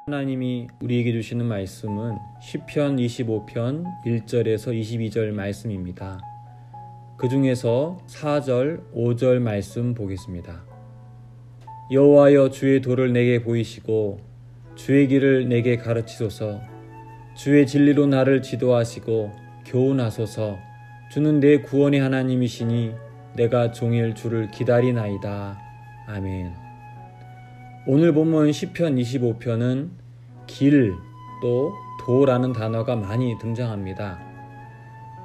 하나님이 우리에게 주시는 말씀은 시편 25편 1절에서 22절 말씀입니다. 그 중에서 4절, 5절 말씀 보겠습니다. 여호와여, 주의 도를 내게 보이시고 주의 길을 내게 가르치소서. 주의 진리로 나를 지도하시고 교훈하소서. 주는 내 구원의 하나님이시니 내가 종일 주를 기다리나이다. 아멘. 오늘 본문 시편 25편은 길, 또 도라는 단어가 많이 등장합니다.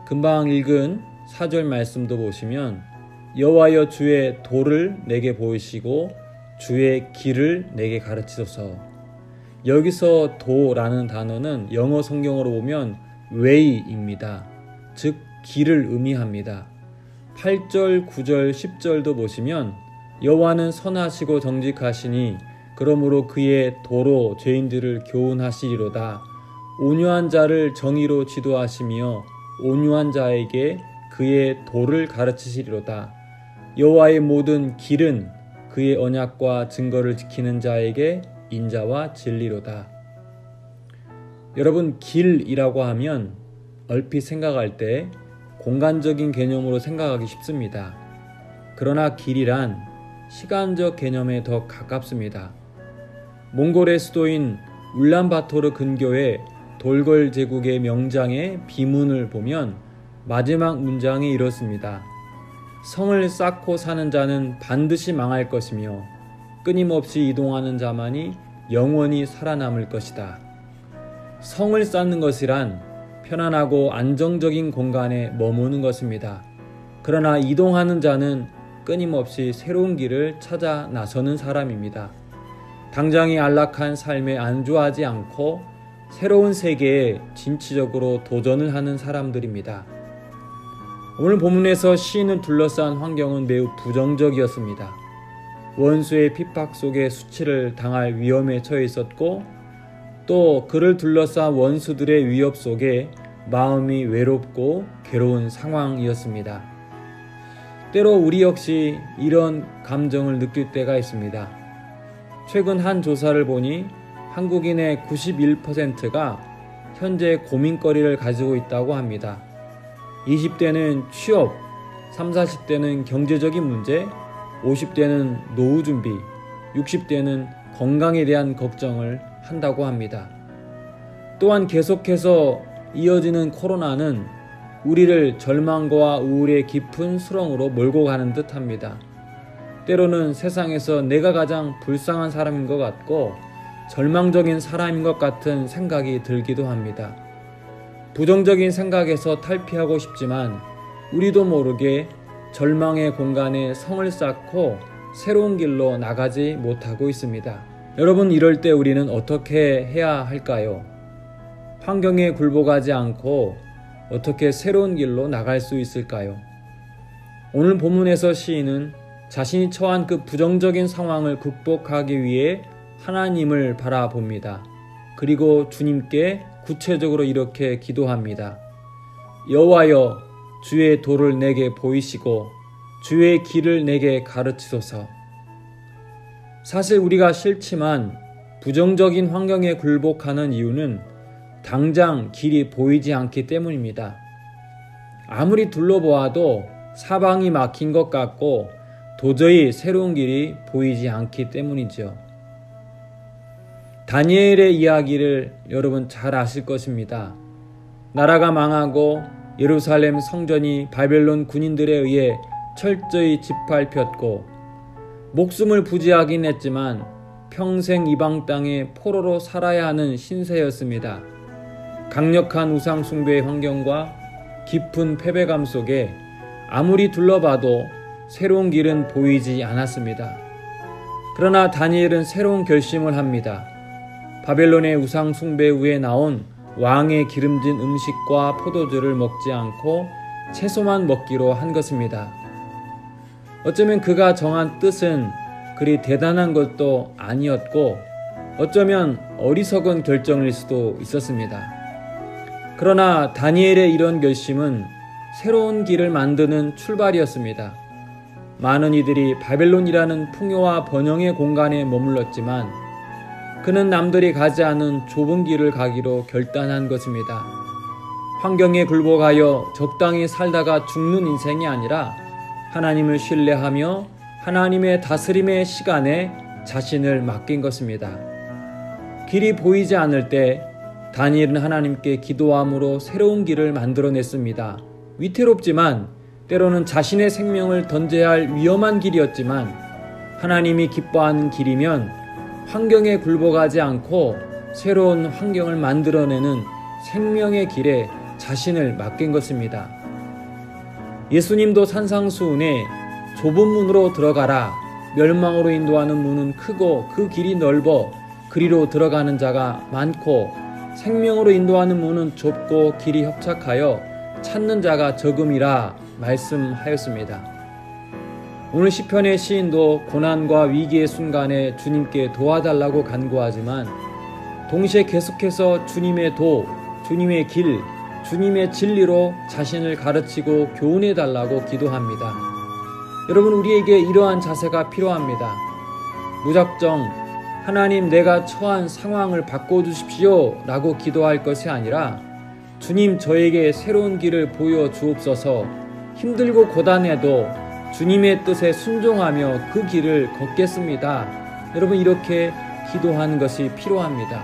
금방 읽은 4절 말씀도 보시면 여호와여, 주의 도를 내게 보이시고 주의 길을 내게 가르치소서. 여기서 도라는 단어는 영어 성경으로 보면 way입니다. 즉 길을 의미합니다. 8절, 9절, 10절도 보시면 여호와는 선하시고 정직하시니 그러므로 그의 도로 죄인들을 교훈하시리로다. 온유한 자를 정의로 지도하시며 온유한 자에게 그의 도를 가르치시리로다. 여호와의 모든 길은 그의 언약과 증거를 지키는 자에게 인자와 진리로다. 여러분, 길이라고 하면 얼핏 생각할 때 공간적인 개념으로 생각하기 쉽습니다. 그러나 길이란 시간적 개념에 더 가깝습니다. 몽골의 수도인 울란바토르 근교의 돌걸 제국의 명장의 비문을 보면 마지막 문장이 이렇습니다. 성을 쌓고 사는 자는 반드시 망할 것이며 끊임없이 이동하는 자만이 영원히 살아남을 것이다. 성을 쌓는 것이란 편안하고 안정적인 공간에 머무는 것입니다. 그러나 이동하는 자는 끊임없이 새로운 길을 찾아 나서는 사람입니다. 당장의 안락한 삶에 안주하지 않고 새로운 세계에 진취적으로 도전을 하는 사람들입니다. 오늘 본문에서 시인을 둘러싼 환경은 매우 부정적이었습니다. 원수의 핍박 속에 수치를 당할 위험에 처해 있었고, 또 그를 둘러싼 원수들의 위협 속에 마음이 외롭고 괴로운 상황이었습니다. 때로 우리 역시 이런 감정을 느낄 때가 있습니다. 최근 한 조사를 보니 한국인의 91%가 현재 고민거리를 가지고 있다고 합니다. 20대는 취업, 30, 40대는 경제적인 문제, 50대는 노후 준비, 60대는 건강에 대한 걱정을 한다고 합니다. 또한 계속해서 이어지는 코로나는 우리를 절망과 우울의 깊은 수렁으로 몰고 가는 듯 합니다. 때로는 세상에서 내가 가장 불쌍한 사람인 것 같고 절망적인 사람인 것 같은 생각이 들기도 합니다. 부정적인 생각에서 탈피하고 싶지만 우리도 모르게 절망의 공간에 성을 쌓고 새로운 길로 나가지 못하고 있습니다. 여러분, 이럴 때 우리는 어떻게 해야 할까요? 환경에 굴복하지 않고 어떻게 새로운 길로 나갈 수 있을까요? 오늘 본문에서 시인은 자신이 처한 그 부정적인 상황을 극복하기 위해 하나님을 바라봅니다. 그리고 주님께 구체적으로 이렇게 기도합니다. 여호와여, 주의 도를 내게 보이시고 주의 길을 내게 가르치소서. 사실 우리가 싫지만 부정적인 환경에 굴복하는 이유는 당장 길이 보이지 않기 때문입니다. 아무리 둘러보아도 사방이 막힌 것 같고 도저히 새로운 길이 보이지 않기 때문이죠. 다니엘의 이야기를 여러분 잘 아실 것입니다. 나라가 망하고 예루살렘 성전이 바벨론 군인들에 의해 철저히 짓밟혔고 목숨을 부지하긴 했지만 평생 이방 땅에 포로로 살아야 하는 신세였습니다. 강력한 우상 숭배의 환경과 깊은 패배감 속에 아무리 둘러봐도 새로운 길은 보이지 않았습니다. 그러나 다니엘은 새로운 결심을 합니다. 바벨론의 우상 숭배 후에 나온 왕의 기름진 음식과 포도주를 먹지 않고 채소만 먹기로 한 것입니다. 어쩌면 그가 정한 뜻은 그리 대단한 것도 아니었고 어쩌면 어리석은 결정일 수도 있었습니다. 그러나 다니엘의 이런 결심은 새로운 길을 만드는 출발이었습니다. 많은 이들이 바벨론이라는 풍요와 번영의 공간에 머물렀지만 그는 남들이 가지 않은 좁은 길을 가기로 결단한 것입니다. 환경에 굴복하여 적당히 살다가 죽는 인생이 아니라 하나님을 신뢰하며 하나님의 다스림의 시간에 자신을 맡긴 것입니다. 길이 보이지 않을 때 다니엘은 하나님께 기도함으로 새로운 길을 만들어냈습니다. 위태롭지만 때로는 자신의 생명을 던져야 할 위험한 길이었지만 하나님이 기뻐하는 길이면 환경에 굴복하지 않고 새로운 환경을 만들어내는 생명의 길에 자신을 맡긴 것입니다. 예수님도 산상수훈에 좁은 문으로 들어가라, 멸망으로 인도하는 문은 크고 그 길이 넓어 그리로 들어가는 자가 많고 생명으로 인도하는 문은 좁고 길이 협착하여 찾는 자가 적음이라 말씀하였습니다. 오늘 시편의 시인도 고난과 위기의 순간에 주님께 도와달라고 간구하지만 동시에 계속해서 주님의 도, 주님의 길, 주님의 진리로 자신을 가르치고 교훈해달라고 기도합니다. 여러분, 우리에게 이러한 자세가 필요합니다. 무작정 하나님 내가 처한 상황을 바꿔주십시오 라고 기도할 것이 아니라 주님 저에게 새로운 길을 보여주옵소서, 힘들고 고단해도 주님의 뜻에 순종하며 그 길을 걷겠습니다. 여러분, 이렇게 기도하는 것이 필요합니다.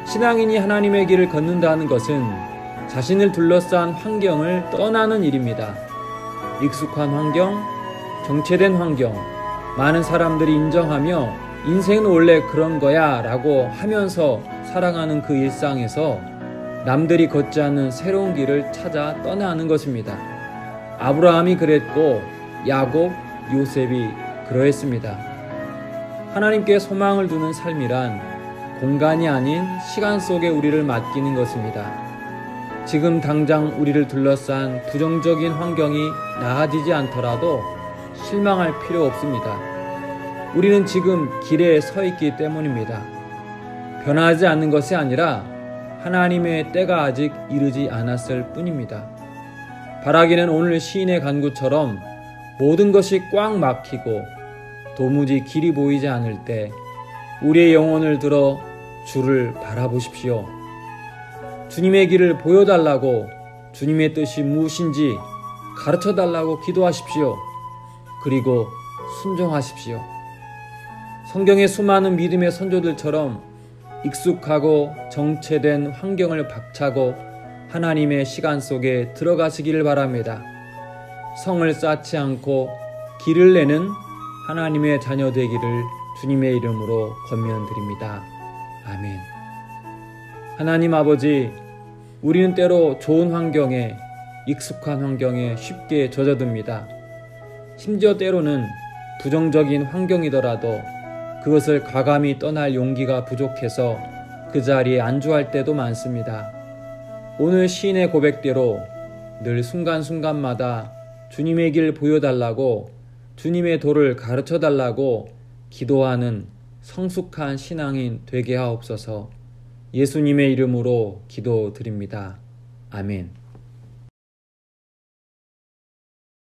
신앙인이 하나님의 길을 걷는다는 것은 자신을 둘러싼 환경을 떠나는 일입니다. 익숙한 환경, 정체된 환경, 많은 사람들이 인정하며 인생은 원래 그런 거야 라고 하면서 살아가는 그 일상에서 남들이 걷지 않는 새로운 길을 찾아 떠나는 것입니다. 아브라함이 그랬고 야곱, 요셉이 그러했습니다. 하나님께 소망을 두는 삶이란 공간이 아닌 시간 속에 우리를 맡기는 것입니다. 지금 당장 우리를 둘러싼 부정적인 환경이 나아지지 않더라도 실망할 필요 없습니다. 우리는 지금 길에 서 있기 때문입니다. 변하지 않는 것이 아니라 하나님의 때가 아직 이르지 않았을 뿐입니다. 바라기는 오늘 시인의 간구처럼 모든 것이 꽉 막히고 도무지 길이 보이지 않을 때 우리의 영혼을 들어 주를 바라보십시오. 주님의 길을 보여달라고, 주님의 뜻이 무엇인지 가르쳐달라고 기도하십시오. 그리고 순종하십시오. 성경의 수많은 믿음의 선조들처럼 익숙하고 정체된 환경을 박차고 하나님의 시간 속에 들어가시기를 바랍니다. 성을 쌓지 않고 길을 내는 하나님의 자녀 되기를 주님의 이름으로 권면드립니다. 아멘. 하나님 아버지, 우리는 때로 좋은 환경에, 익숙한 환경에 쉽게 젖어듭니다. 심지어 때로는 부정적인 환경이더라도 그것을 과감히 떠날 용기가 부족해서 그 자리에 안주할 때도 많습니다. 오늘 시인의 고백대로 늘 순간순간마다 주님의 길 보여달라고, 주님의 도를 가르쳐달라고 기도하는 성숙한 신앙인 되게 하옵소서. 예수님의 이름으로 기도드립니다. 아멘.